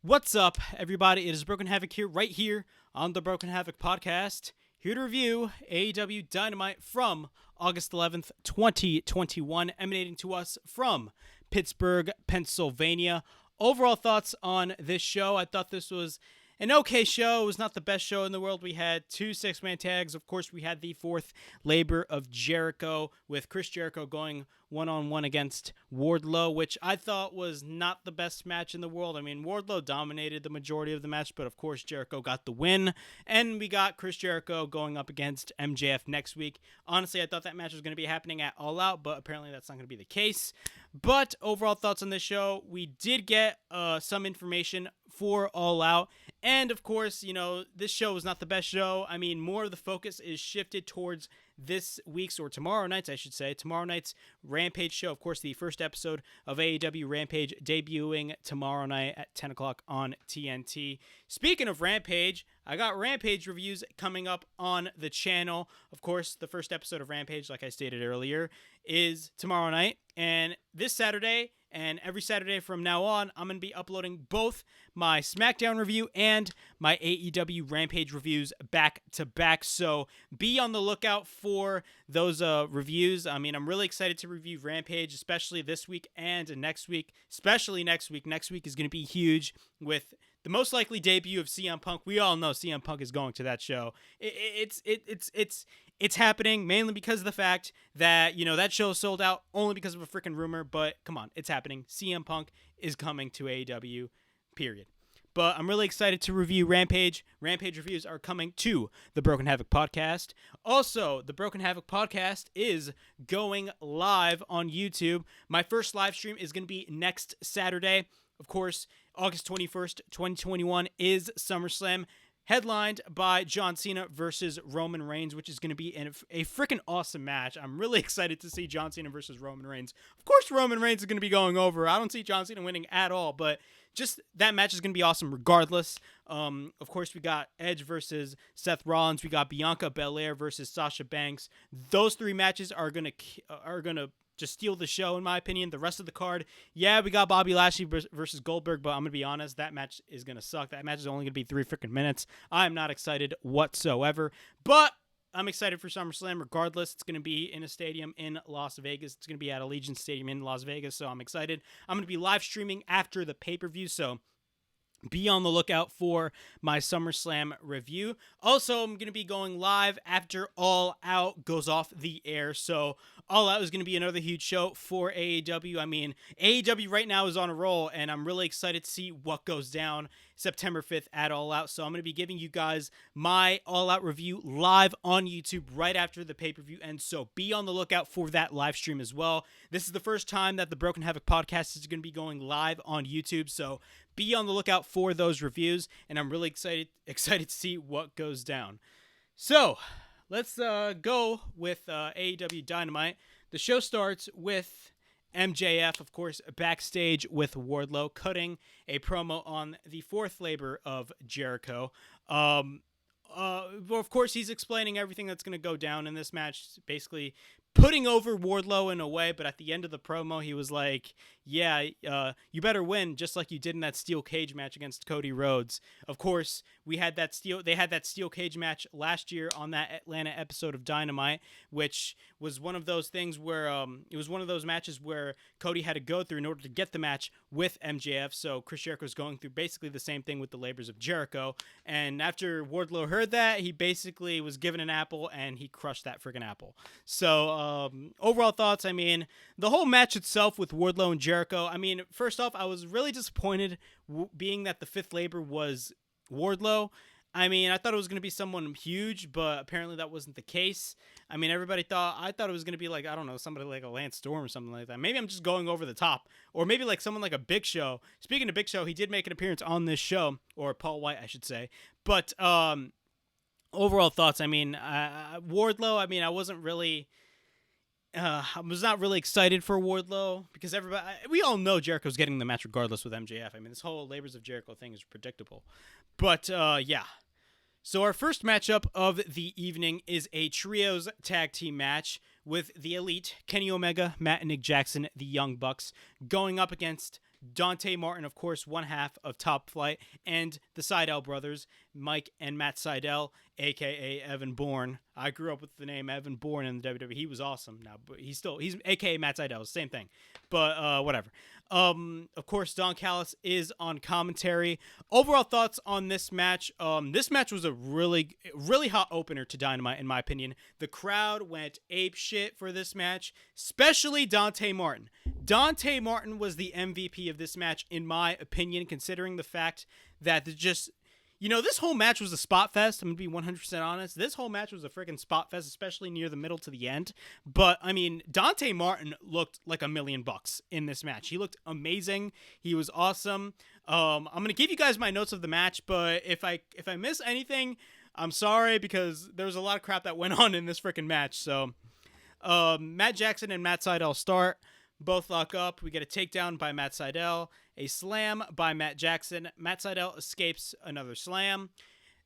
What's up, everybody? It is Broken Havoc here, right here on the Broken Havoc podcast, here to review AEW Dynamite from August 11th, 2021, emanating to us from Pittsburgh, Pennsylvania. Overall thoughts on this show. I thought this was an okay show. It was not the best show in the world. We had 2 6-man tags. Of course, we had the fourth labor of Jericho, with Chris Jericho going one-on-one against Wardlow, which I thought was not the best match in the world. I mean, Wardlow dominated the majority of the match, but of course, Jericho got the win. And we got Chris Jericho going up against MJF next week. Honestly, I thought that match was going to be happening at All Out, but apparently that's not going to be the case. But overall thoughts on this show, we did get some information for All Out. And of course, you know, this show was not the best show. I mean, more of the focus is shifted towards this week's, or tomorrow night's, I should say, tomorrow night's Rampage show. Of course, the first episode of AEW Rampage debuting tomorrow night at 10 o'clock on TNT. Speaking of Rampage, I got Rampage reviews coming up on the channel. Of course, the first episode of Rampage, like I stated earlier, is tomorrow night. And this Saturday, and every Saturday from now on, I'm going to be uploading both my SmackDown review and my AEW Rampage reviews back to back. So be on the lookout for those reviews. I mean, I'm really excited to review Rampage, especially this week and next week. Especially next week. Next week is going to be huge with the most likely debut of CM Punk. We all know CM Punk is going to that show. It's happening mainly because of the fact that, you know, that show sold out only because of a freaking rumor, but come on, it's happening. CM Punk is coming to AEW, period. But I'm really excited to review Rampage. Rampage reviews are coming to the Broken Havoc podcast. Also, the Broken Havoc podcast is going live on YouTube. My first live stream is going to be next Saturday. Of course, August 21st, 2021 is SummerSlam, headlined by John Cena versus Roman Reigns, which is going to be a freaking awesome match. I'm really excited to see John Cena versus Roman Reigns. Of course, Roman Reigns is going to be going over. I don't see John Cena winning at all, but just that match is going to be awesome regardless. Of course, we got Edge versus Seth Rollins. We got Bianca Belair versus Sasha Banks. Those 3 matches are going to just steal the show, in my opinion. The rest of the card, yeah, we got Bobby Lashley versus Goldberg, but I'm going to be honest, that match is going to suck. That match is only going to be 3 freaking minutes. I'm not excited whatsoever, but I'm excited for SummerSlam regardless. It's going to be in a stadium in Las Vegas. It's going to be at Allegiant Stadium in Las Vegas, so I'm excited. I'm going to be live streaming after the pay-per-view, so be on the lookout for my SummerSlam review. Also, I'm going to be going live after All Out goes off the air. So All Out is going to be another huge show for AEW. I mean, AEW right now is on a roll, and I'm really excited to see what goes down September 5th at All Out. So I'm going to be giving you guys my All Out review live on YouTube right after the pay-per-view. And so be on the lookout for that live stream as well. This is the first time that the Broken Havoc podcast is going to be going live on YouTube. So be on the lookout for those reviews, and I'm really excited to see what goes down. So let's go with AEW Dynamite. The show starts with MJF, of course, backstage with Wardlow, cutting a promo on the fourth labor of Jericho. Well, of course, he's explaining everything that's going to go down in this match, basically putting over Wardlow in a way, but at the end of the promo, he was like, yeah, you better win just like you did in that steel cage match against Cody Rhodes. Of course, they had that steel cage match last year on that Atlanta episode of Dynamite, which was one of those things where it was one of those matches where Cody had to go through in order to get the match with MJF. So Chris Jericho was going through basically the same thing with the labors of Jericho. And after Wardlow heard that, he basically was given an apple and he crushed that freaking apple. So overall thoughts, I mean, the whole match itself with Wardlow and Jericho, I mean, first off, I was really disappointed being that the fifth labor was Wardlow. I mean, I thought it was going to be someone huge, but apparently that wasn't the case. I mean, I thought it was going to be like, I don't know, somebody like a Lance Storm or something like that. Maybe I'm just going over the top. Or maybe like someone like a Big Show. Speaking of Big Show, he did make an appearance on this show, or Paul White, I should say. But overall thoughts, I mean, Wardlow, I mean, I was not really excited for Wardlow because we all know Jericho's getting the match regardless with MJF. I mean, this whole Labors of Jericho thing is predictable. But, yeah. So our first matchup of the evening is a trios tag team match with the Elite, Kenny Omega, Matt and Nick Jackson, the Young Bucks, going up against Dante Martin, of course, one half of Top Flight, and the Sydal brothers, Mike and Matt Sydal, a.k.a. Evan Bourne. I grew up with the name Evan Bourne in the WWE. He was awesome now, but he's a.k.a. Matt Sydal, same thing. But whatever. Of course, Don Callis is on commentary. Overall thoughts on this match. This match was a really, really hot opener to Dynamite, in my opinion. The crowd went ape shit for this match, especially Dante Martin. Dante Martin was the MVP of this match, in my opinion, considering the fact that this whole match was a spot fest. I'm going to be 100% honest. This whole match was a freaking spot fest, especially near the middle to the end. But, I mean, Dante Martin looked like $1,000,000 in this match. He looked amazing. He was awesome. I'm going to give you guys my notes of the match, but if I miss anything, I'm sorry, because there was a lot of crap that went on in this freaking match. So, Matt Jackson and Matt Sydal start. Both lock up. We get a takedown by Matt Sydal, a slam by Matt Jackson. Matt Sydal escapes another slam.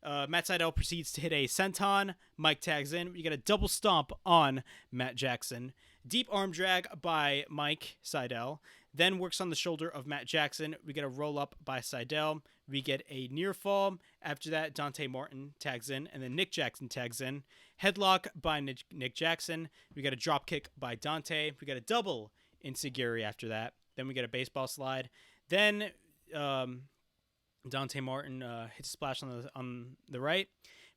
Matt Sydal proceeds to hit a senton. Mike tags in. We get a double stomp on Matt Jackson. Deep arm drag by Mike Sydal. Then works on the shoulder of Matt Jackson. We get a roll up by Sydal. We get a near fall. After that, Dante Martin tags in, and then Nick Jackson tags in. Headlock by Nick Jackson. We get a drop kick by Dante. We get a double Insiguri after that. Then we get a baseball slide. Then Dante Martin hits a splash on the right.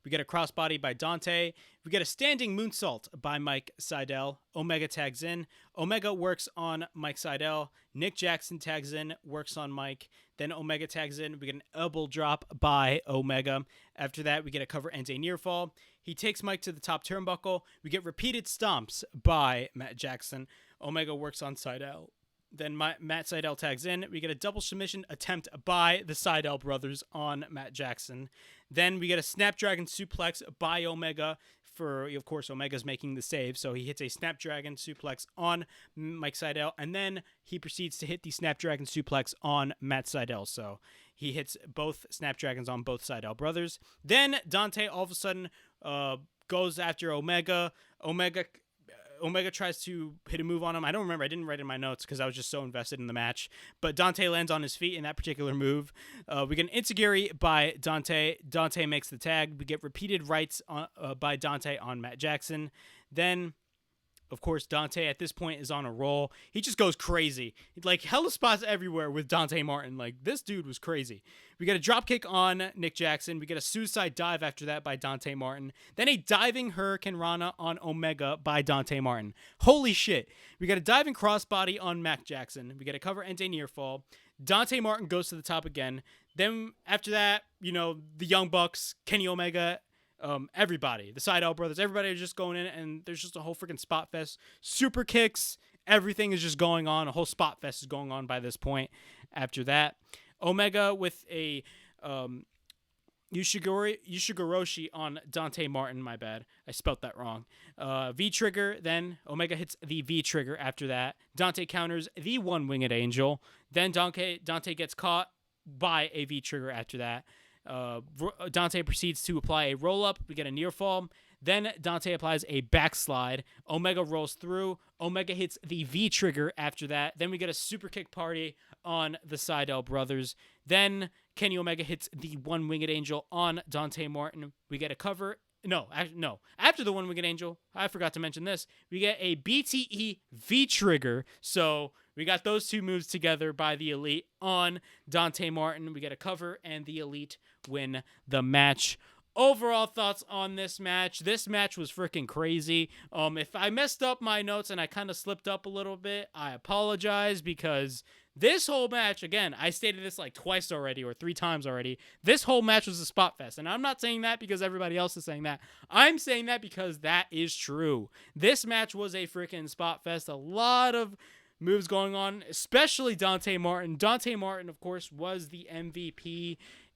We get a crossbody by Dante. We get a standing moonsault by Mike Sydal. Omega tags in. Omega works on Mike Sydal. Nick Jackson tags in, works on Mike. Then Omega tags in. We get an elbow drop by Omega. After that, we get a cover and a near fall. He takes Mike to the top turnbuckle. We get repeated stomps by Matt Jackson. Omega works on Sydal. Then Matt Sydal tags in. We get a double submission attempt by the Sydal brothers on Matt Jackson. Then we get a Snapdragon suplex by Omega. Of course, Omega's making the save, so he hits a Snapdragon suplex on Mike Sydal, and then he proceeds to hit the Snapdragon suplex on Matt Sydal. So he hits both Snapdragons on both Sydal brothers. Then Dante all of a sudden goes after Omega. Omega tries to hit a move on him. I don't remember. I didn't write in my notes because I was just so invested in the match. But Dante lands on his feet in that particular move. We get an Insiguri by Dante. Dante makes the tag. We get repeated rights by Dante on Matt Jackson. Then, of course, Dante at this point is on a roll. He just goes crazy. Like, hella spots everywhere with Dante Martin. Like, this dude was crazy. We get a dropkick on Nick Jackson. We get a suicide dive after that by Dante Martin. Then a diving Hurricane Rana on Omega by Dante Martin. Holy shit. We got a diving crossbody on Matt Jackson. We get a cover and a near fall. Dante Martin goes to the top again. Then after that, the Young Bucks, Kenny Omega, everybody, the Sydal brothers, everybody is just going in, and there's just a whole freaking spot fest. Super kicks, everything is just going on. A whole spot fest is going on by this point. After that, Omega with a Yushigoroshi on Dante Martin. My bad, I spelt that wrong. V-trigger. Then Omega hits the V-trigger. After that, Dante counters the one-winged angel. Then Dante gets caught by a V-trigger. After that, Dante proceeds to apply a roll-up. We get a near fall. Then Dante applies a backslide. Omega rolls through. Omega hits the V-trigger after that. Then we get a super kick party on the Sydal brothers. Then Kenny Omega hits the one-winged angel on Dante Martin. We get a cover. No. After the one-winged angel, I forgot to mention this. We get a BTE V-trigger. So we got those two moves together by the Elite on Dante Martin. We get a cover, and the Elite win the match. Overall thoughts on this match. This match was freaking crazy. If I messed up my notes and I kind of slipped up a little bit, I apologize, because this whole match, again, I stated this like twice already or 3 times already. This whole match was a spot fest. And I'm not saying that because everybody else is saying that. I'm saying that because that is true. This match was a freaking spot fest. A lot of moves going on, especially Dante Martin. Dante Martin, of course, was the MVP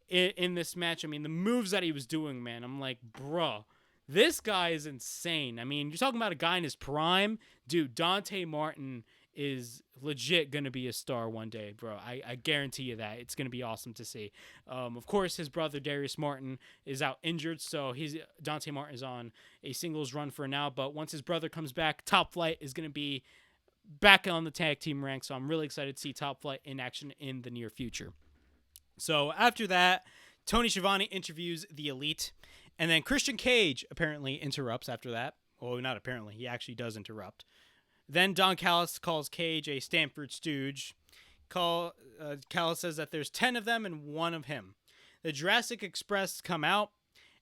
in this match. I mean, the moves that he was doing, man, I'm like, bruh, this guy is insane. I mean, you're talking about a guy in his prime. Dude, Dante Martin is legit going to be a star one day, bro. I guarantee you that. It's going to be awesome to see. Of course, his brother Darius Martin is out injured, so Dante Martin is on a singles run for now, but once his brother comes back, Top Flight is going to be back on the tag team ranks. So I'm really excited to see Top Flight in action in the near future. So after that, Tony Schiavone interviews the Elite. And then Christian Cage apparently interrupts after that. Well, not apparently. He actually does interrupt. Then Don Callis calls Cage a Stanford stooge. Callis says that there's 10 of them and 1 of him. The Jurassic Express come out,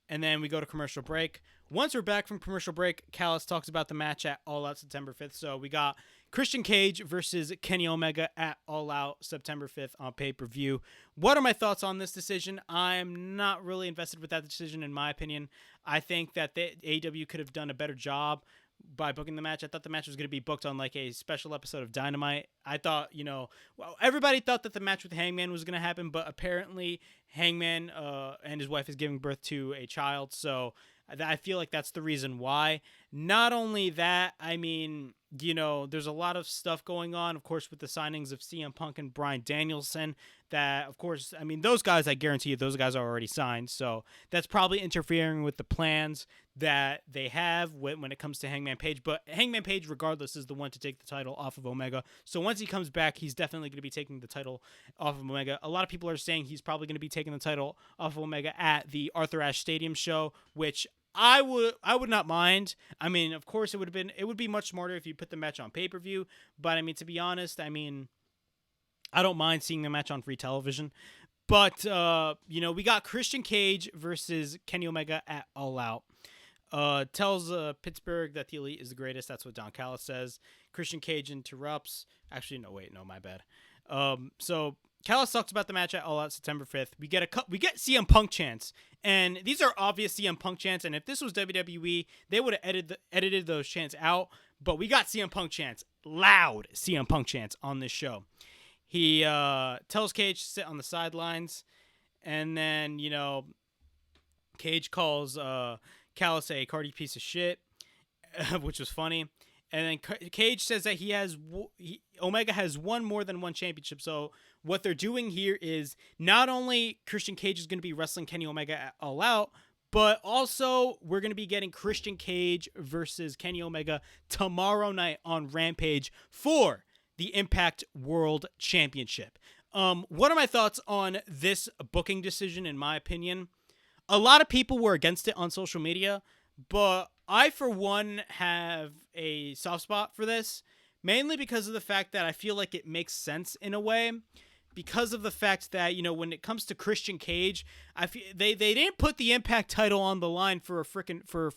and then we go to commercial break. Once we're back from commercial break, Callis talks about the match at All Out September 5th. So we got Christian Cage versus Kenny Omega at All Out September 5th on pay-per-view. What are my thoughts on this decision? I'm not really invested with that decision, in my opinion. I think that the AEW could have done a better job by booking the match. I thought the match was going to be booked on like a special episode of Dynamite. I thought, everybody thought that the match with Hangman was going to happen, but apparently Hangman and his wife is giving birth to a child, so I feel like that's the reason why. Not only that, I mean, there's a lot of stuff going on, of course, with the signings of CM Punk and Bryan Danielson that, of course, I mean, those guys, I guarantee you, those guys are already signed. So that's probably interfering with the plans that they have when it comes to Hangman Page. But Hangman Page, regardless, is the one to take the title off of Omega. So once he comes back, he's definitely going to be taking the title off of Omega. A lot of people are saying he's probably going to be taking the title off of Omega at the Arthur Ashe Stadium show, which I would not mind. I mean, of course, it would be much smarter if you put the match on pay-per-view. But I mean, to be honest, I mean, I don't mind seeing the match on free television. But we got Christian Cage versus Kenny Omega at All Out. Tells Pittsburgh that the Elite is the greatest. That's what Don Callis says. Christian Cage interrupts. Actually, no, my bad. So Callis talks about the match at All Out September 5th. We get CM Punk chants, and these are obvious CM Punk chants. And if this was WWE, they would have edited those chants out. But we got CM Punk chants, loud CM Punk chants on this show. He tells Cage to sit on the sidelines, and then Cage calls Callis a Cardi piece of shit, which was funny. And then Cage says that Omega has won more than one championship. So what they're doing here is not only Christian Cage is going to be wrestling Kenny Omega at All Out, but also we're going to be getting Christian Cage versus Kenny Omega tomorrow night on Rampage for the Impact World Championship. What are my thoughts on this booking decision, in my opinion? A lot of people were against it on social media, but I, for one, have a soft spot for this, mainly because of the fact that I feel like it makes sense in a way, because of the fact that, when it comes to Christian Cage, I feel they didn't put the Impact title on the line for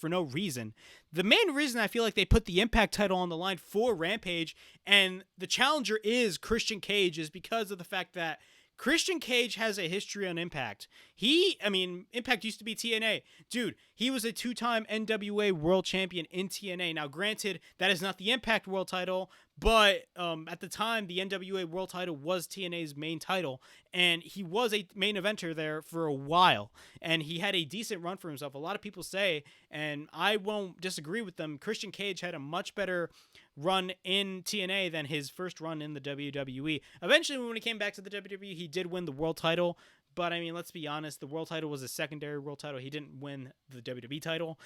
no reason. The main reason I feel like they put the Impact title on the line for Rampage, and the challenger is Christian Cage, is because of the fact that Christian Cage has a history on Impact. Impact used to be TNA. Dude, he was a 2-time NWA World Champion in TNA. Now, granted, that is not the Impact World Title, but at the time, the NWA World Title was TNA's main title, and he was a main eventer there for a while, and he had a decent run for himself. A lot of people say, and I won't disagree with them, Christian Cage had a much better run in TNA than his first run in the WWE. Eventually, when he came back to the WWE, he did win the world title, but I mean, let's be honest, the world title was a secondary world title. He didn't win the WWE title.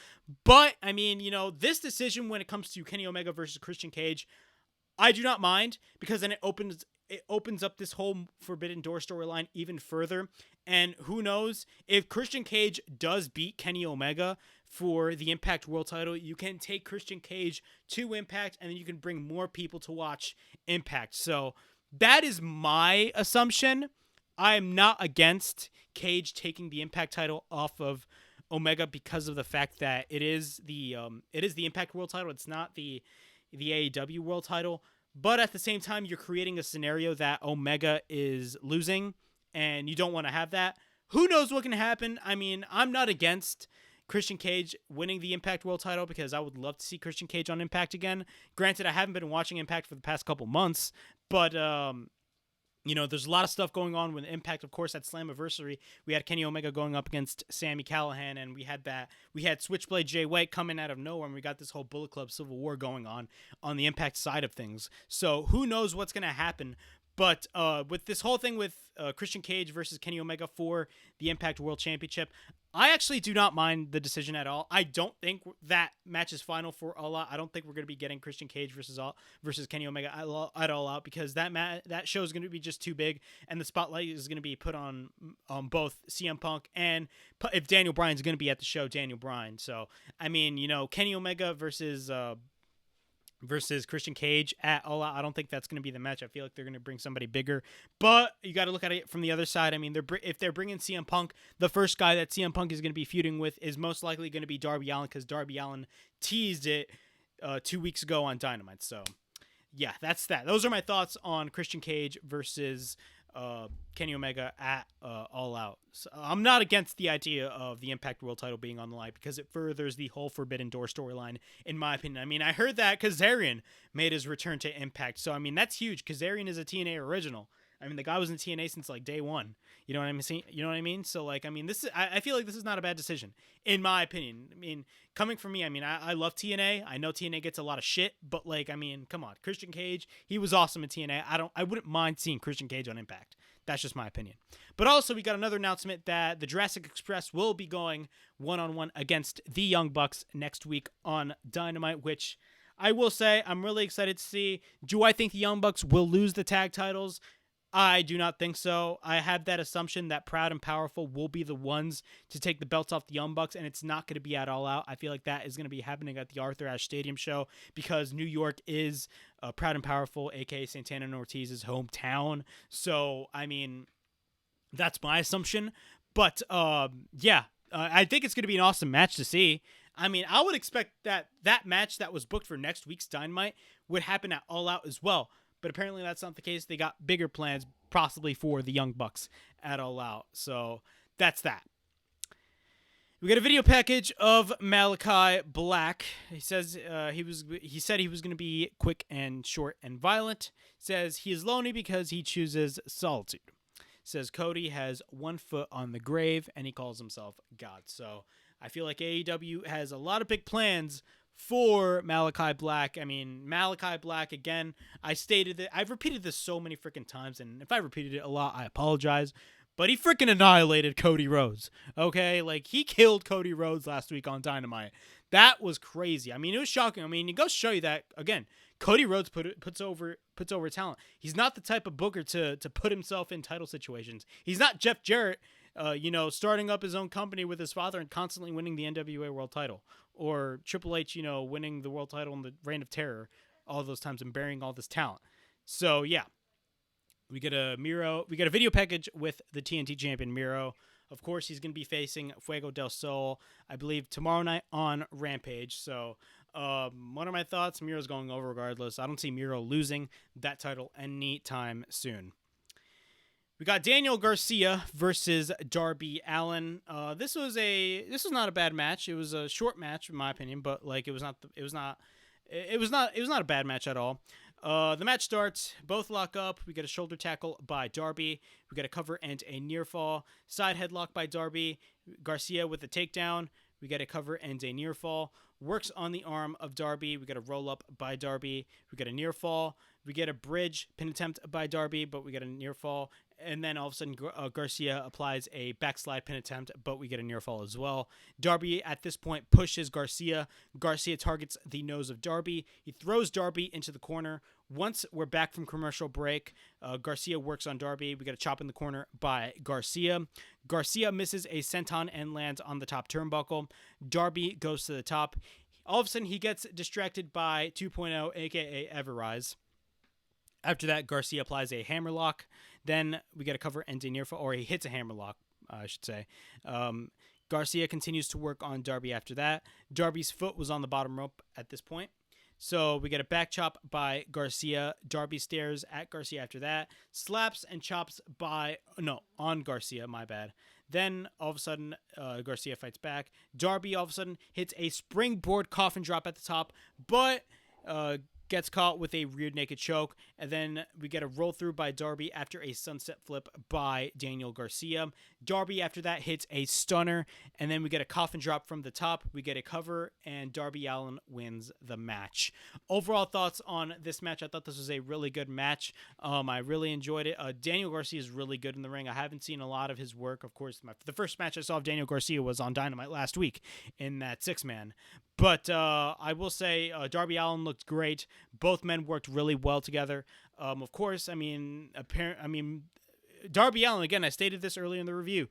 But I mean, this decision when it comes to Kenny Omega versus Christian Cage, I do not mind, because then it opens up this whole Forbidden Door storyline even further. And who knows, if Christian Cage does beat Kenny Omega for the Impact World Title, you can take Christian Cage to Impact, and then you can bring more people to watch Impact. So that is my assumption. I am not against Cage taking the Impact title off of Omega because of the fact that it is the Impact World Title. It's not the AEW World Title. But at the same time, you're creating a scenario that Omega is losing, and you don't want to have that. Who knows what can happen? I mean, I'm not against Christian Cage winning the Impact World Title, because I would love to see Christian Cage on Impact again. Granted, I haven't been watching Impact for the past couple months, but there's a lot of stuff going on with Impact. Of course, at Slammiversary, we had Kenny Omega going up against Sami Callihan, and we had Switchblade Jay White coming out of nowhere, and we got this whole Bullet Club Civil War going on the Impact side of things. So who knows what's going to happen? But with this whole thing with Christian Cage versus Kenny Omega for the Impact World Championship, I actually do not mind the decision at all. I don't think that match is final for All Out. I don't think we're going to be getting Christian Cage versus Kenny Omega at All Out, because that show is going to be just too big, and the spotlight is going to be put on both CM Punk and, if Daniel Bryan's going to be at the show, Daniel Bryan. So, I mean, Kenny Omega versus Christian Cage at All Out, I don't think that's going to be the match. I feel like they're going to bring somebody bigger. But you got to look at it from the other side. I mean, if they're bringing CM Punk, the first guy that CM Punk is going to be feuding with is most likely going to be Darby Allin, because Darby Allin teased it 2 weeks ago on Dynamite. So, yeah, that's that. Those are my thoughts on Christian Cage versus Kenny Omega at All Out. So I'm not against the idea of the Impact World Title being on the line, because it furthers the whole Forbidden Door storyline, in my opinion. I mean, I heard that Kazarian made his return to Impact, so I mean, that's huge. Kazarian is a TNA original. I mean, the guy was in TNA since like day one. You know what I mean? So like, I mean, I feel like this is not a bad decision, in my opinion. I mean, coming from me, I mean, I love TNA. I know TNA gets a lot of shit, but like, I mean, come on, Christian Cage, he was awesome in TNA. I wouldn't mind seeing Christian Cage on Impact. That's just my opinion. But also, we got another announcement that the Jurassic Express will be going one-on-one against the Young Bucks next week on Dynamite, which I will say I'm really excited to see. Do I think the Young Bucks will lose the tag titles? I do not think so. I have that assumption that Proud and Powerful will be the ones to take the belts off the Young Bucks, and it's not going to be at All Out. I feel like that is going to be happening at the Arthur Ashe Stadium show, because New York is Proud and Powerful, a.k.a. Santana and Ortiz's hometown. So, I mean, that's my assumption. But, I think it's going to be an awesome match to see. I mean, I would expect that match that was booked for next week's Dynamite would happen at All Out as well. But apparently that's not the case. They got bigger plans, possibly for the Young Bucks at All Out. So that's that. We got a video package of Malachi Black. He says he said he was going to be quick and short and violent. Says he is lonely because he chooses solitude. Says Cody has 1 foot on the grave and he calls himself God. So I feel like AEW has a lot of big plans for Malachi Black. I mean, Malachi Black, again, I've repeated this so many freaking times, and if I repeated it a lot, I apologize, but he freaking annihilated Cody Rhodes, okay? Like, he killed Cody Rhodes last week on Dynamite. That was crazy. I mean, it was shocking. I mean, it goes to show you that, again, Cody Rhodes puts over talent. He's not the type of booker to put himself in title situations. He's not Jeff Jarrett, starting up his own company with his father and constantly winning the NWA World Title, or Triple H, winning the World Title in the Reign of Terror all those times and burying all this talent. So yeah, we get a video package with the TNT champion Miro. Of course, he's going to be facing Fuego del Sol, I believe, tomorrow night on Rampage. So one of my thoughts, Miro's going over regardless. I don't see Miro losing that title anytime soon. We got Daniel Garcia versus Darby Allin. This was not a bad match. It was a short match in my opinion, but like it was not a bad match at all. The match starts, both lock up. We get a shoulder tackle by Darby. We get a cover and a near fall. Side headlock by Darby. Garcia with a takedown. We get a cover and a near fall. Works on the arm of Darby. We get a roll up by Darby. We get a near fall. We get a bridge pin attempt by Darby, but we get a near fall. And then all of a sudden, Garcia applies a backslide pin attempt, but we get a near fall as well. Darby, at this point, pushes Garcia. Garcia targets the nose of Darby. He throws Darby into the corner. Once we're back from commercial break, Garcia works on Darby. We get a chop in the corner by Garcia. Garcia misses a senton and lands on the top turnbuckle. Darby goes to the top. All of a sudden, he gets distracted by 2.0, a.k.a. Everrise. After that, Garcia applies a hammerlock. Then we get a cover and a near fall, or he hits a hammerlock, I should say. Garcia continues to work on Darby after that. Darby's foot was on the bottom rope at this point. So we get a back chop by Garcia. Darby stares at Garcia after that. Slaps and chops on Garcia, my bad. Then all of a sudden, Garcia fights back. Darby all of a sudden hits a springboard coffin drop at the top, but gets caught with a rear naked choke, and then we get a roll through by Darby after a sunset flip by Daniel Garcia. Darby after that hits a stunner, and then we get a coffin drop from the top. We get a cover, and Darby Allin wins the match. Overall thoughts on this match: I thought this was a really good match. I really enjoyed it. Daniel Garcia is really good in the ring. I haven't seen a lot of his work. Of course, the first match I saw of Daniel Garcia was on Dynamite last week in that 6-man. But I will say Darby Allin looked great. Both men worked really well together. Of course, Darby Allin, again, I stated this earlier in the review.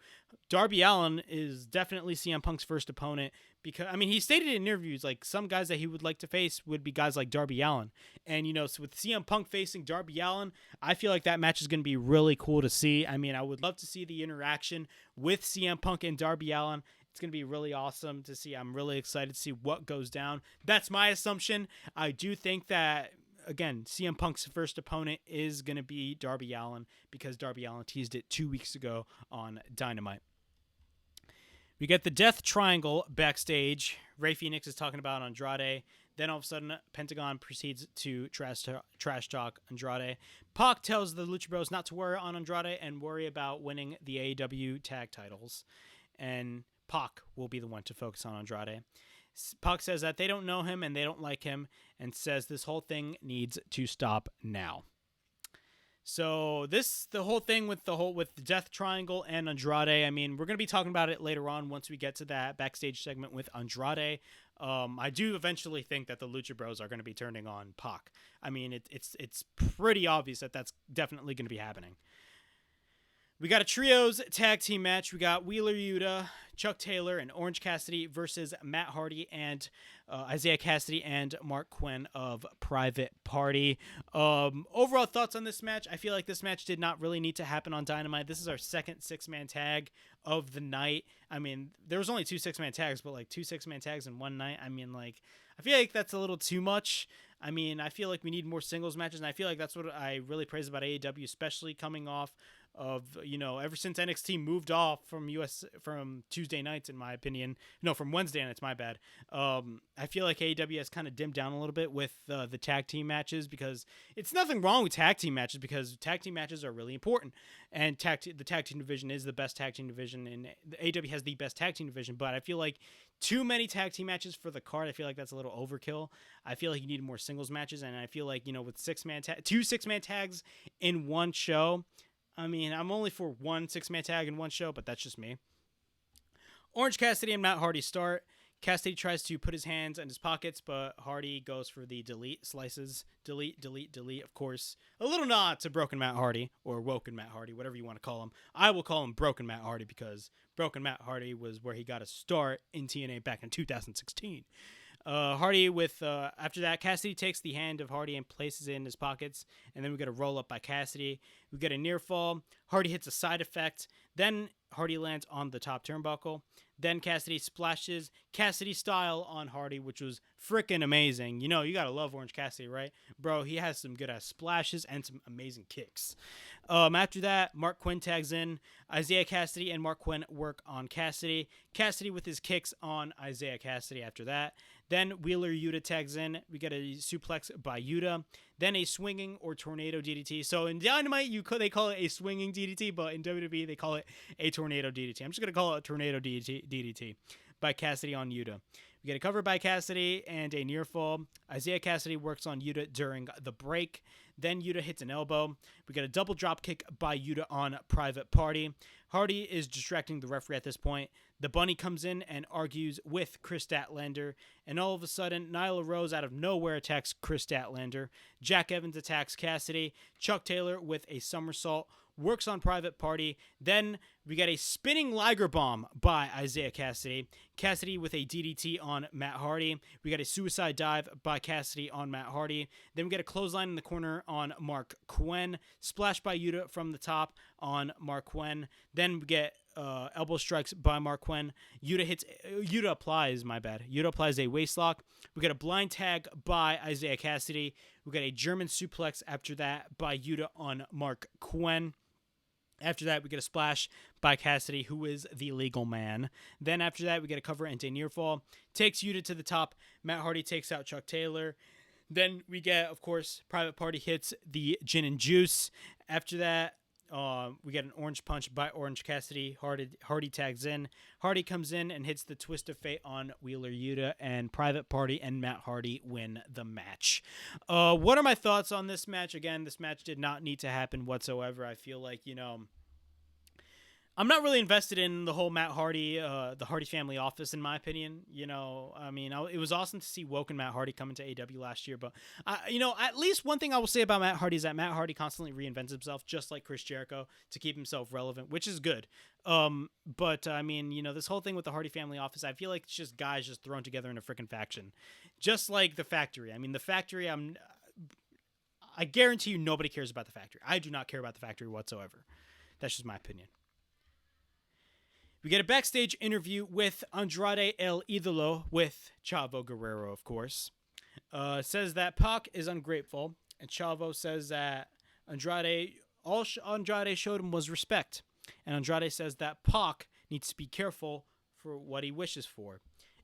Darby Allin is definitely CM Punk's first opponent because, he stated in interviews, like, some guys that he would like to face would be guys like Darby Allin. And, so with CM Punk facing Darby Allin, I feel like that match is going to be really cool to see. I would love to see the interaction with CM Punk and Darby Allin. It's going to be really awesome to see. I'm really excited to see what goes down. That's my assumption. I do think that, again, CM Punk's first opponent is going to be Darby Allin because Darby Allin teased it 2 weeks ago on Dynamite. We get the Death Triangle backstage. Rey Fenix is talking about Andrade. Then all of a sudden, Pentagon proceeds to trash talk Andrade. Pac tells the Lucha Bros not to worry on Andrade and worry about winning the AEW tag titles. And Pac will be the one to focus on Andrade. Pac says that they don't know him and they don't like him and says this whole thing needs to stop now. So the whole thing with the Death Triangle and Andrade, we're going to be talking about it later on once we get to that backstage segment with Andrade. I do eventually think that the Lucha Bros are going to be turning on Pac. It's pretty obvious that that's definitely going to be happening. We got a trios tag team match. We got Wheeler Yuta, Chuck Taylor, and Orange Cassidy versus Matt Hardy and Isaiah Cassidy and Mark Quinn of Private Party. Overall thoughts on this match? I feel like this match did not really need to happen on Dynamite. This is our second 6-man tag of the night. There was only 2 6-man tags, but like 2 6-man tags in one night. I feel like that's a little too much. I feel like we need more singles matches, and I feel like that's what I really praise about AEW, especially coming off of, ever since NXT moved off from Tuesday nights, in my opinion. No, from Wednesday nights, my bad. I feel like AEW has kind of dimmed down a little bit with the tag team matches, because it's nothing wrong with tag team matches, because tag team matches are really important. And the tag team division is the best tag team division, and AEW has the best tag team division, but I feel like too many tag team matches for the card. I feel like that's a little overkill. I feel like you need more singles matches, and I feel like, with 2 6-man tags in one show, I'm only for 1 6-man tag in one show, but that's just me. Orange Cassidy and Matt Hardy start. Cassidy tries to put his hands in his pockets, but Hardy goes for the delete slices. Delete, of course. A little nod to Broken Matt Hardy, or Woken Matt Hardy, whatever you want to call him. I will call him Broken Matt Hardy because Broken Matt Hardy was where he got a start in TNA back in 2016. Hardy after that, Cassidy takes the hand of Hardy and places it in his pockets, and then we get a roll up by Cassidy. We get a near fall. Hardy hits a side effect. Then Hardy lands on the top turnbuckle. Then Cassidy splashes Cassidy style on Hardy, which was freaking amazing. You gotta love Orange Cassidy, right? Bro, he has some good ass splashes and some amazing kicks. After that, Mark Quinn tags in. Isaiah Cassidy and Mark Quinn work on Cassidy. Cassidy with his kicks on Isaiah Cassidy after that. Then Wheeler Yuta tags in. We get a suplex by Yuta. Then a swinging or tornado DDT. So in Dynamite, they call it a swinging DDT, but in WWE, they call it a tornado DDT. I'm just going to call it a tornado DDT by Cassidy on Yuta. We get a cover by Cassidy and a near fall. Isaiah Cassidy works on Yuta during the break. Then Yuta hits an elbow. We get a double drop kick by Yuta on Private Party. Hardy is distracting the referee at this point. The Bunny comes in and argues with Chris Statlander. And all of a sudden, Nyla Rose out of nowhere attacks Chris Statlander. Jack Evans attacks Cassidy. Chuck Taylor with a somersault works on Private Party. Then we get a spinning Liger Bomb by Isaiah Cassidy. Cassidy with a DDT on Matt Hardy. We got a suicide dive by Cassidy on Matt Hardy. Then we get a clothesline in the corner on Mark Quinn. Splash by Yuta from the top on Mark Quinn. Then we get elbow strikes by Mark Quinn. Yuta applies a waistlock. We get a blind tag by Isaiah Cassidy. We got a German suplex after that by Yuta on Mark Quinn. After that, we get a splash by Cassidy, who is the legal man. Then after that, we get a cover and a near fall. Takes Yuta to the top. Matt Hardy takes out Chuck Taylor. Then we get, of course, Private Party hits the gin and juice. After that, we get an orange punch by Orange Cassidy. Hardy tags in. Hardy comes in and hits the Twist of Fate on Wheeler Yuta, and Private Party and Matt Hardy win the match. What are my thoughts on this match? Again, this match did not need to happen whatsoever. I feel like, I'm not really invested in the whole Matt Hardy, the Hardy family office, in my opinion. It was awesome to see Woke and Matt Hardy come into AEW last year, but, at least one thing I will say about Matt Hardy is that Matt Hardy constantly reinvents himself, just like Chris Jericho, to keep himself relevant, which is good. This whole thing with the Hardy family office, I feel like it's just guys just thrown together in a freaking faction. Just like the Factory. The Factory, I guarantee you nobody cares about the Factory. I do not care about the Factory whatsoever. That's just my opinion. We get a backstage interview with Andrade El Idolo, with Chavo Guerrero, of course. Says that Pac is ungrateful, and Chavo says that all Andrade showed him was respect. And Andrade says that Pac needs to be careful for what he wishes for.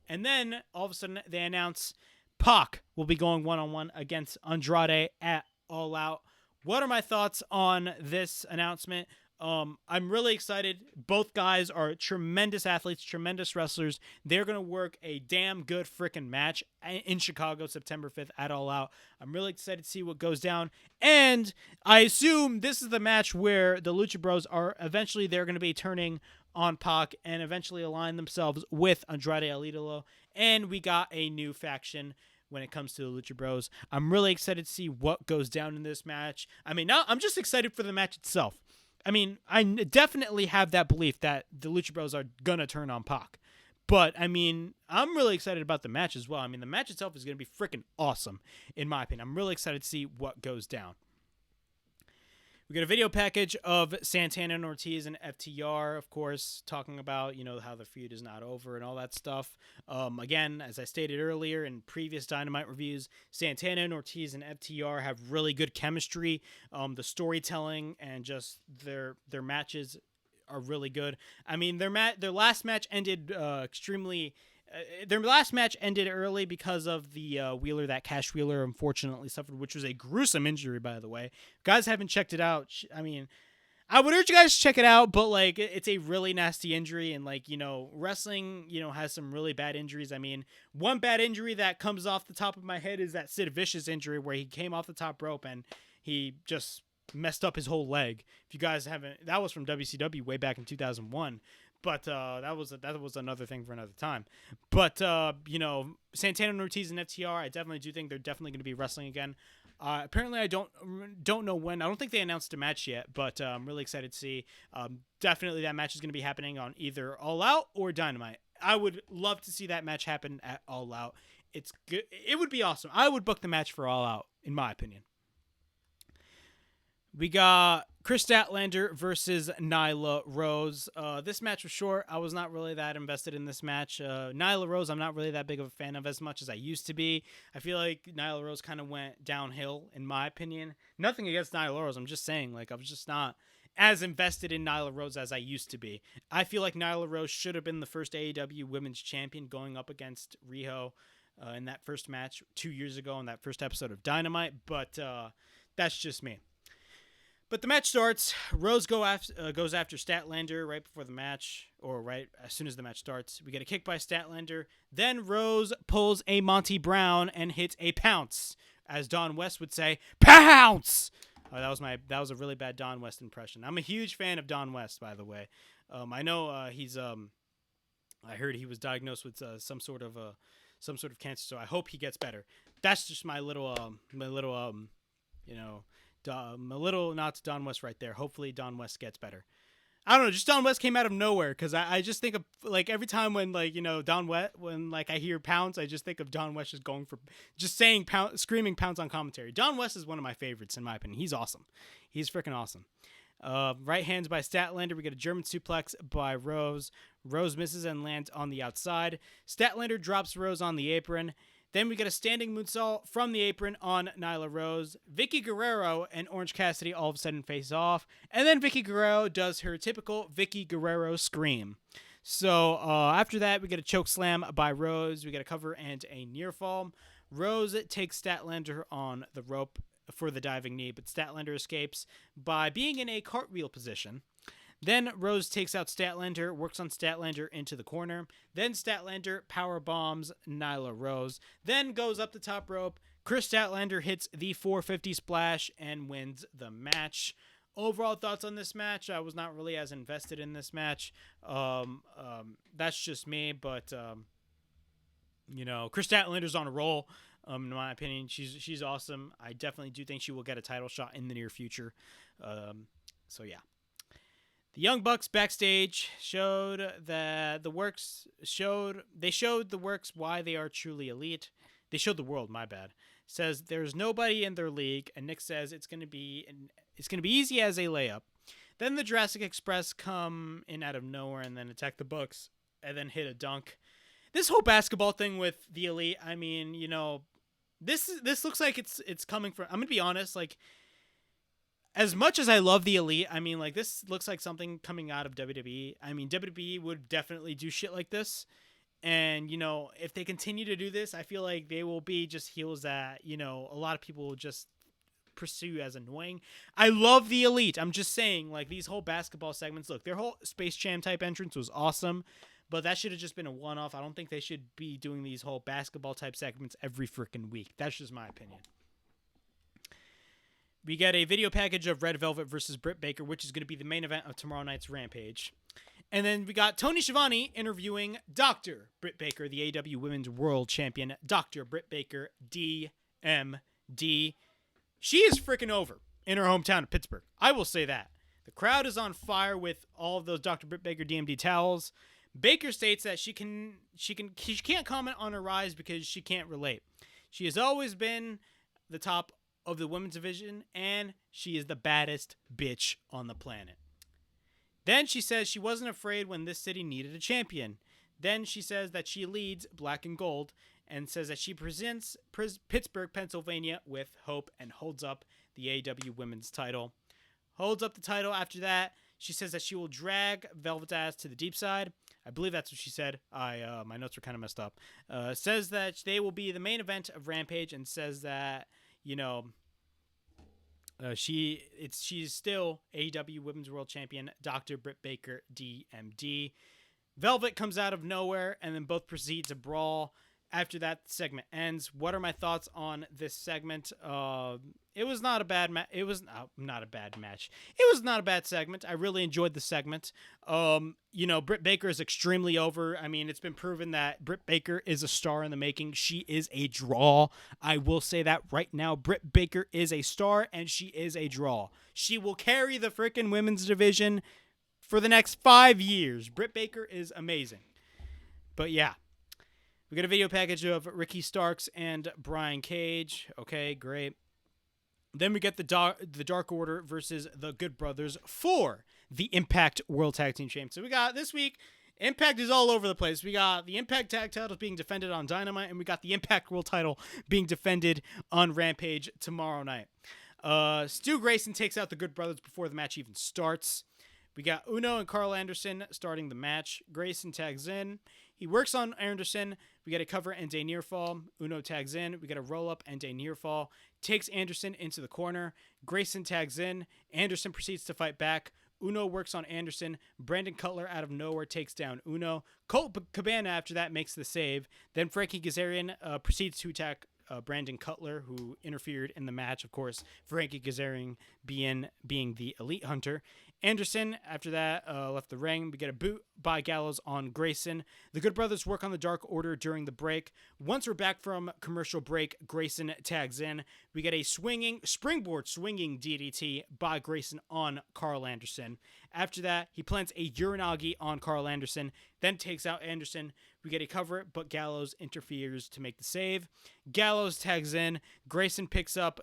And then, all of a sudden, they announce Pac will be going one-on-one against Andrade at All Out. What are my thoughts on this announcement? I'm really excited. Both guys are tremendous athletes, tremendous wrestlers. They're going to work a damn good freaking match in Chicago, September 5th at All Out. I'm really excited to see what goes down. And I assume this is the match where the Lucha Bros are eventually, they're going to be turning on Pac and eventually align themselves with Andrade El Idolo. And we got a new faction when it comes to the Lucha Bros. I'm really excited to see what goes down in this match. I'm just excited for the match itself. I definitely have that belief that the Lucha Bros are going to turn on Pac. But, I'm really excited about the match as well. The match itself is going to be freaking awesome, in my opinion. I'm really excited to see what goes down. We got a video package of Santana and Ortiz and FTR, of course, talking about, how the feud is not over and all that stuff. Again, as I stated earlier in previous Dynamite reviews, Santana and Ortiz and FTR have really good chemistry. The storytelling and just their matches are really good. Their last match ended extremely... Their last match ended early because of the Wheeler that Cash Wheeler unfortunately suffered, which was a gruesome injury, by the way. If you guys haven't checked it out, I would urge you guys to check it out, but it's a really nasty injury, and wrestling, has some really bad injuries. One bad injury that comes off the top of my head is that Sid Vicious injury where he came off the top rope and he just messed up his whole leg. If you guys haven't, that was from WCW way back in 2001. But that was another thing for another time. But Santana and Ortiz and FTR, I definitely do think they're definitely going to be wrestling again. Apparently, I don't know when. I don't think they announced a match yet, but I'm really excited to see. Definitely, that match is going to be happening on either All Out or Dynamite. I would love to see that match happen at All Out. It's good. It would be awesome. I would book the match for All Out, in my opinion. We got Chris Statlander versus Nyla Rose. This match was short. I was not really that invested in this match. Nyla Rose, I'm not really that big of a fan of as much as I used to be. I feel like Nyla Rose kind of went downhill, in my opinion. Nothing against Nyla Rose. I'm just saying, I was just not as invested in Nyla Rose as I used to be. I feel like Nyla Rose should have been the first AEW Women's Champion going up against Riho in that first match 2 years ago in that first episode of Dynamite, but that's just me. But the match starts. Rose goes after Statlander right before the match, or right as soon as the match starts. We get a kick by Statlander. Then Rose pulls a Monty Brown and hits a pounce, as Don West would say, pounce. That was a really bad Don West impression. I'm a huge fan of Don West, by the way. I know he's I heard he was diagnosed with some sort of cancer, so I hope he gets better. That's just my little a little nod to Don West right there. Hopefully Don West gets better. I don't know, just Don West came out of nowhere, because I just think of, every time when, Don West, when, I hear pounce, I just think of Don West just saying pounce, screaming pounce on commentary. Don West is one of my favorites, in my opinion. He's awesome. He's freaking awesome. Right hands by Statlander. We get a German suplex by Rose. Rose misses and lands on the outside. Statlander drops Rose on the apron. Then we get a standing moonsault from the apron on Nyla Rose. Vicky Guerrero and Orange Cassidy all of a sudden face off. And then Vicky Guerrero does her typical Vicky Guerrero scream. So after that, we get a choke slam by Rose. We get a cover and a near fall. Rose takes Statlander on the rope for the diving knee, but Statlander escapes by being in a cartwheel position. Then Rose takes out Statlander, works on Statlander into the corner. Then Statlander power bombs Nyla Rose. Then goes up the top rope. Chris Statlander hits the 450 splash and wins the match. Overall thoughts on this match? I was not really as invested in this match. That's just me, but Chris Statlander's on a roll. In my opinion, she's awesome. I definitely do think she will get a title shot in the near future. So yeah. The Young Bucks backstage showed the works why they are truly elite. They showed the world, my bad. Says there's nobody in their league, and Nick says it's gonna be easy as a layup. Then the Jurassic Express come in out of nowhere and then attack the Bucks and then hit a dunk. This whole basketball thing with the elite, I mean, this looks like it's coming from. I'm gonna be honest, like. As much as I love the elite, I mean, like, this looks like something coming out of WWE. I mean, WWE would definitely do shit like this. And, if they continue to do this, I feel like they will be just heels that, a lot of people will just pursue as annoying. I love the elite. I'm just saying, like, these whole basketball segments, look, their whole Space Jam type entrance was awesome. But that should have just been a one-off. I don't think they should be doing these whole basketball type segments every freaking week. That's just my opinion. We get a video package of Red Velvet versus Britt Baker, which is going to be the main event of tomorrow night's Rampage. And then we got Tony Schiavone interviewing Dr. Britt Baker, the AEW Women's World Champion. Dr. Britt Baker, DMD. She is freaking over in her hometown of Pittsburgh. I will say that. The crowd is on fire with all of those Dr. Britt Baker DMD towels. Baker states that she can't comment on her rise because she can't relate. She has always been the top of the women's division, and she is the baddest bitch on the planet. Then she says she wasn't afraid when this city needed a champion. Then she says that she leads Black and Gold and says that she presents Pittsburgh, Pennsylvania with hope and holds up the AEW women's title. Holds up the title after that. She says that she will drag Velvet's ass to the deep side. I believe that's what she said. My notes were kind of messed up. Says that they will be the main event of Rampage and says that she's still AEW Women's World Champion, Dr. Britt Baker, DMD. Velvet comes out of nowhere, and then both proceed to brawl. After that segment ends, what are my thoughts on this segment? It was not a bad match. It was not a bad match. It was not a bad segment. I really enjoyed the segment. Britt Baker is extremely over. I mean, it's been proven that Britt Baker is a star in the making. She is a draw. I will say that right now. Britt Baker is a star, and she is a draw. She will carry the freaking women's division for the next 5 years. Britt Baker is amazing. But yeah. We got a video package of Ricky Starks and Brian Cage. Okay, great. Then we get the Dark Order versus the Good Brothers for the Impact World Tag Team Championship. So we got this week, Impact is all over the place. We got the Impact Tag titles being defended on Dynamite, and we got the Impact World title being defended on Rampage tomorrow night. Stu Grayson takes out the Good Brothers before the match even starts. We got Uno and Carl Anderson starting the match. Grayson tags in. He works on Anderson. We get a cover and a near fall. Uno tags in. We get a roll up and a near fall. Takes Anderson into the corner. Grayson tags in. Anderson proceeds to fight back. Uno works on Anderson. Brandon Cutler out of nowhere takes down Uno. Colt Cabana after that makes the save. Then Frankie Kazarian proceeds to attack Brandon Cutler, who interfered in the match, of course. Frankie Kazarian being the elite hunter. Anderson, after that, left the ring. We get a boot by Gallows on Grayson. The Good Brothers work on the Dark Order during the break. Once we're back from commercial break, Grayson tags in. We get a springboard swinging DDT by Grayson on Carl Anderson. After that, he plants a Uranagi on Carl Anderson, then takes out Anderson. We get a cover, but Gallows interferes to make the save. Gallows tags in. Grayson picks up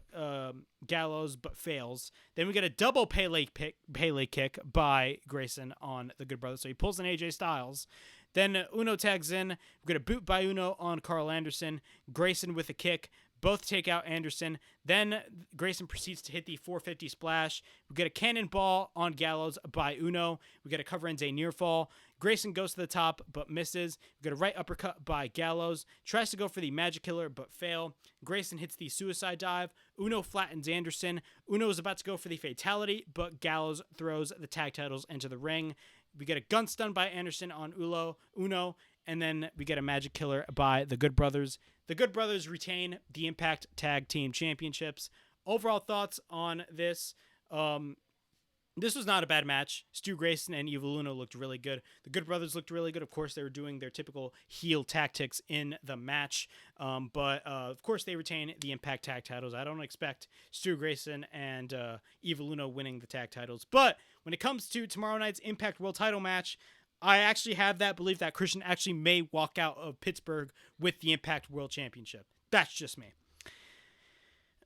Gallows, but fails. Then we get a double Pele kick by Grayson on the Good Brothers. So he pulls an AJ Styles. Then Uno tags in. We get a boot by Uno on Carl Anderson. Grayson with a kick. Both take out Anderson. Then Grayson proceeds to hit the 450 splash. We get a cannonball on Gallows by Uno. We get a cover and a near fall. Grayson goes to the top, but misses. We get a right uppercut by Gallows. Tries to go for the Magic Killer, but fail. Grayson hits the suicide dive. Uno flattens Anderson. Uno is about to go for the fatality, but Gallows throws the tag titles into the ring. We get a gun stun by Anderson on Uno, and then we get a Magic Killer by the Good Brothers. The Good Brothers retain the Impact Tag Team Championships. Overall thoughts on this. This was not a bad match. Stu Grayson and Evil Uno looked really good. The Good Brothers looked really good. Of course, they were doing their typical heel tactics in the match. But of course, they retain the Impact Tag titles. I don't expect Stu Grayson and Evil Uno winning the tag titles. But when it comes to tomorrow night's Impact World Title match, I actually have that belief that Christian actually may walk out of Pittsburgh with the Impact World Championship. That's just me.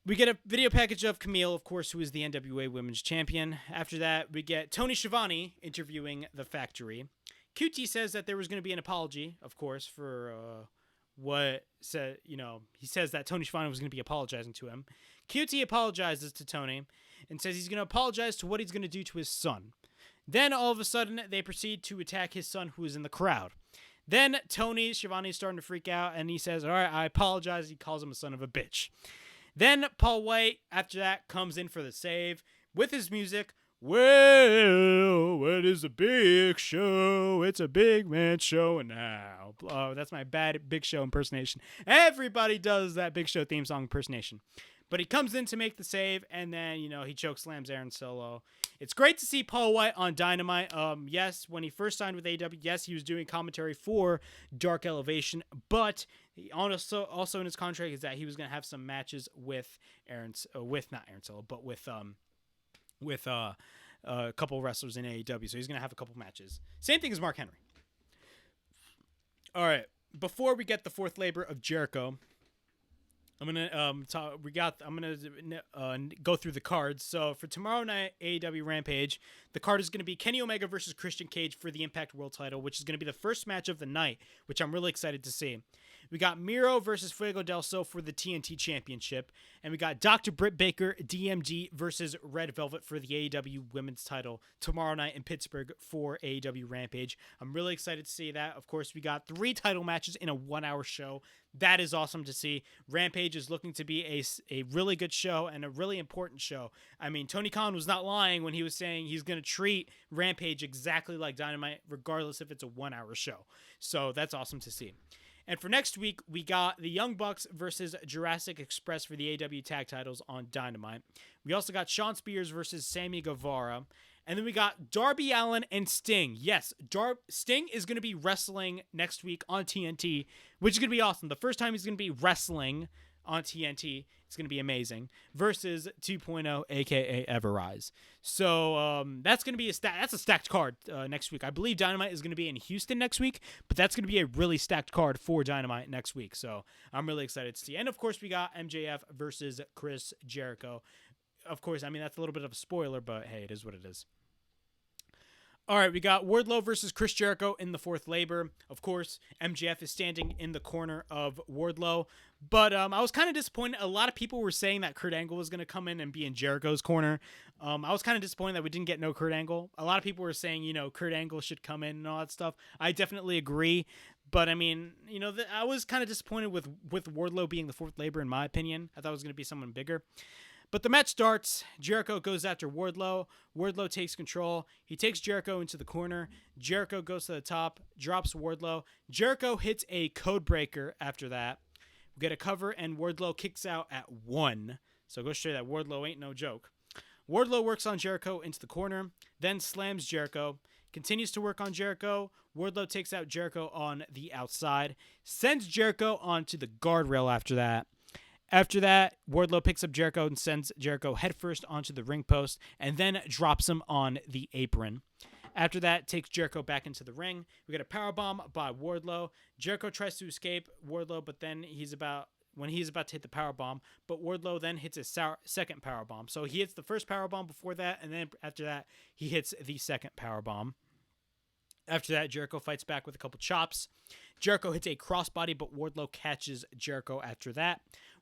We get a video package of Camille, of course, who is the NWA Women's Champion. After that, we get Tony Schiavone interviewing The Factory. QT says that there was going to be an apology, of course, for what said, he says that Tony Schiavone was going to be apologizing to him. QT apologizes to Tony and says he's going to apologize to what he's going to do to his son. Then, all of a sudden, they proceed to attack his son, who is in the crowd. Then, Tony Schiavone is starting to freak out, and he says, all right, I apologize. He calls him a son of a bitch. Then Paul White, after that, comes in for the save with his music. Well, it is a big show. It's a big man show now. Oh, that's my bad Big Show impersonation. Everybody does that Big Show theme song impersonation. But he comes in to make the save, and then, he chokeslams Aaron Solo. It's great to see Paul White on Dynamite. Yes, when he first signed with AEW, yes, he was doing commentary for Dark Elevation, but he also in his contract is that he was going to have some matches with not Aaron Solo, but with a couple wrestlers in AEW. So he's going to have a couple matches. Same thing as Mark Henry. All right, before we get the fourth labor of Jericho, I'm gonna go through the cards. So for tomorrow night, AEW Rampage, the card is gonna be Kenny Omega versus Christian Cage for the Impact World Title, which is gonna be the first match of the night, which I'm really excited to see. We got Miro versus Fuego del Sol for the TNT Championship, and we got Dr. Britt Baker, DMD versus Red Velvet for the AEW Women's Title tomorrow night in Pittsburgh for AEW Rampage. I'm really excited to see that. Of course, we got 3 title matches in a 1-hour show. That is awesome to see. Rampage is looking to be a really good show and a really important show. I mean, Tony Khan was not lying when he was saying he's going to treat Rampage exactly like Dynamite, regardless if it's a 1-hour show. So that's awesome to see. And for next week, we got the Young Bucks versus Jurassic Express for the AEW tag titles on Dynamite. We also got Shawn Spears versus Sammy Guevara. And then we got Darby Allin and Sting. Yes, Sting is going to be wrestling next week on TNT, which is going to be awesome. The first time he's going to be wrestling on TNT, it's going to be amazing. Versus 2.0, a.k.a. Everrise. So that's going to be a stacked card next week. I believe Dynamite is going to be in Houston next week, but that's going to be a really stacked card for Dynamite next week. So I'm really excited to see. And of course, we got MJF versus Chris Jericho. Of course, I mean, that's a little bit of a spoiler, but hey, it is what it is. All right, we got Wardlow versus Chris Jericho in the fourth labor. Of course, MJF is standing in the corner of Wardlow. But I was kind of disappointed. A lot of people were saying that Kurt Angle was going to come in and be in Jericho's corner. I was kind of disappointed that we didn't get no Kurt Angle. A lot of people were saying, Kurt Angle should come in and all that stuff. I definitely agree. But, I mean, I was kind of disappointed with Wardlow being the fourth labor, in my opinion. I thought it was going to be someone bigger. But the match starts. Jericho goes after Wardlow. Wardlow takes control. He takes Jericho into the corner. Jericho goes to the top, drops Wardlow. Jericho hits a code breaker after that. We get a cover, and Wardlow kicks out at 1. So go straight that Wardlow ain't no joke. Wardlow works on Jericho into the corner, then slams Jericho. Continues to work on Jericho. Wardlow takes out Jericho on the outside. Sends Jericho onto the guardrail after that. After that, Wardlow picks up Jericho and sends Jericho headfirst onto the ring post and then drops him on the apron. After that, takes Jericho back into the ring. We get a powerbomb by Wardlow. Jericho tries to escape Wardlow, but then when he's about to hit the powerbomb, but Wardlow then hits a second powerbomb. So he hits the first powerbomb before that, and then after that, he hits the second powerbomb. After that, Jericho fights back with a couple chops. Jericho hits a crossbody, but Wardlow catches Jericho after that.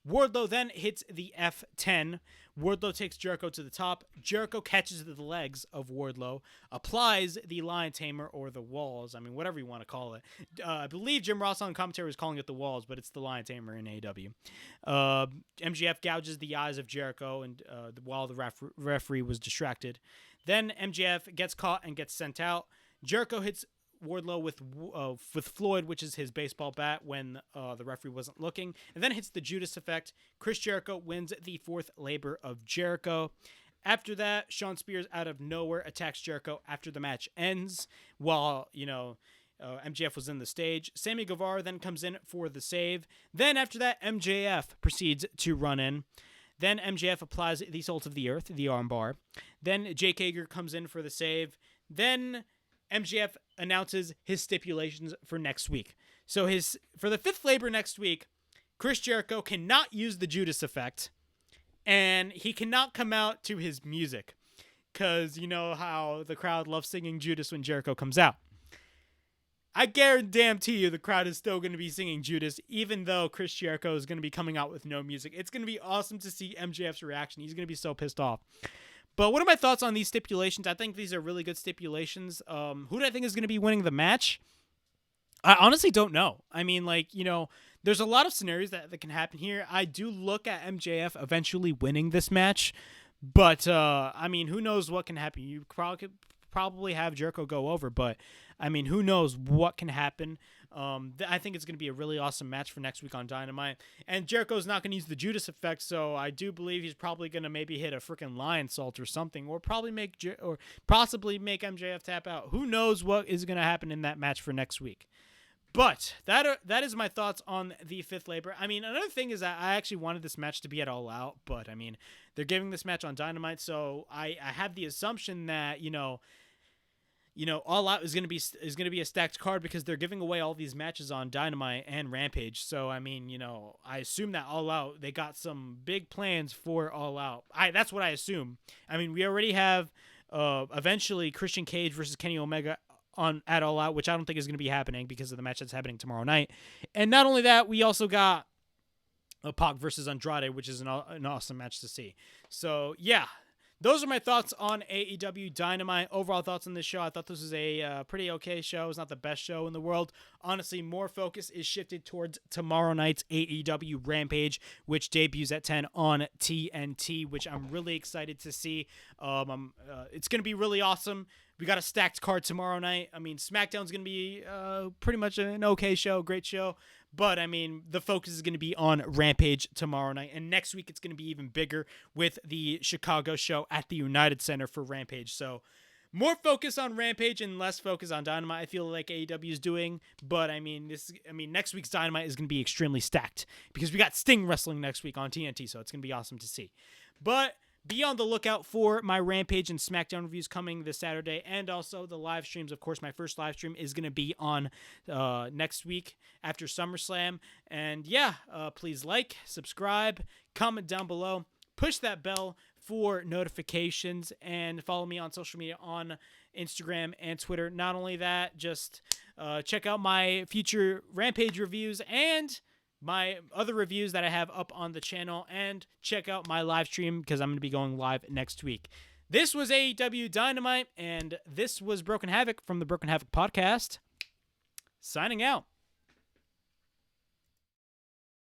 Wardlow then hits the F10. Wardlow takes Jericho to the top. Jericho catches the legs of Wardlow, applies the Lion Tamer or the Walls. I mean, whatever you want to call it. I believe Jim Ross on commentary was calling it the Walls, but it's the Lion Tamer in AEW. MJF gouges the eyes of Jericho and while the referee was distracted. Then MJF gets caught and gets sent out. Jericho hits Wardlow with Floyd, which is his baseball bat, when the referee wasn't looking, and then hits the Judas Effect. Chris Jericho wins the fourth labor of Jericho. After that, Sean Spears out of nowhere attacks Jericho after the match ends, while MJF was in the stage. Sammy Guevara then comes in for the save. Then after that, MJF proceeds to run in. Then MJF applies the Salt of the Earth, the armbar. Then Jake Hager comes in for the save. Then MJF announces his stipulations for next week. So for the fifth labor next week, Chris Jericho cannot use the Judas Effect, and he cannot come out to his music, because you know how the crowd loves singing Judas when Jericho comes out. I guarantee you the crowd is still going to be singing Judas, even though Chris Jericho is going to be coming out with no music. It's going to be awesome to see MJF's reaction. He's going to be so pissed off. But what are my thoughts on these stipulations? I think these are really good stipulations. Who do I think is going to be winning the match? I honestly don't know. I mean, there's a lot of scenarios that can happen here. I do look at MJF eventually winning this match. But, who knows what can happen? You could probably have Jericho go over. But, who knows what can happen? I think it's going to be a really awesome match for next week on Dynamite. And Jericho's not going to use the Judas Effect, so I do believe he's probably going to maybe hit a freaking Lion Salt or something, or possibly make MJF tap out. Who knows what is going to happen in that match for next week? But that is my thoughts on the fifth labor. Another thing is that I actually wanted this match to be at All Out, but they're giving this match on Dynamite, so I have the assumption that All Out is going to be a stacked card, because they're giving away all these matches on Dynamite and Rampage. So I assume that All Out, they got some big plans for All Out. That's what I assume. We already have eventually Christian Cage versus Kenny Omega at All Out, which I don't think is going to be happening because of the match that's happening tomorrow night. And not only that, we also got Pac versus Andrade, which is an awesome match to see. So yeah. Those are my thoughts on AEW Dynamite. Overall thoughts on this show. I thought this was a pretty okay show. It's not the best show in the world. Honestly, more focus is shifted towards tomorrow night's AEW Rampage, which debuts at 10 on TNT, which I'm really excited to see. It's going to be really awesome. We got a stacked card tomorrow night. SmackDown's going to be pretty much an okay show, great show. But, the focus is going to be on Rampage tomorrow night. And next week, it's going to be even bigger with the Chicago show at the United Center for Rampage. So, more focus on Rampage and less focus on Dynamite, I feel like AEW is doing. But, next week's Dynamite is going to be extremely stacked, because we got Sting wrestling next week on TNT. So, it's going to be awesome to see. But be on the lookout for my Rampage and SmackDown reviews coming this Saturday, and also the live streams. Of course, my first live stream is going to be on next week after SummerSlam. And yeah, please subscribe, comment down below, push that bell for notifications, and follow me on social media on Instagram and Twitter. Not only that, just check out my future Rampage reviews and my other reviews that I have up on the channel, and check out my live stream, because I'm going to be going live next week. This was AEW Dynamite, and this was Broken Havoc from the Broken Havoc podcast. Signing out.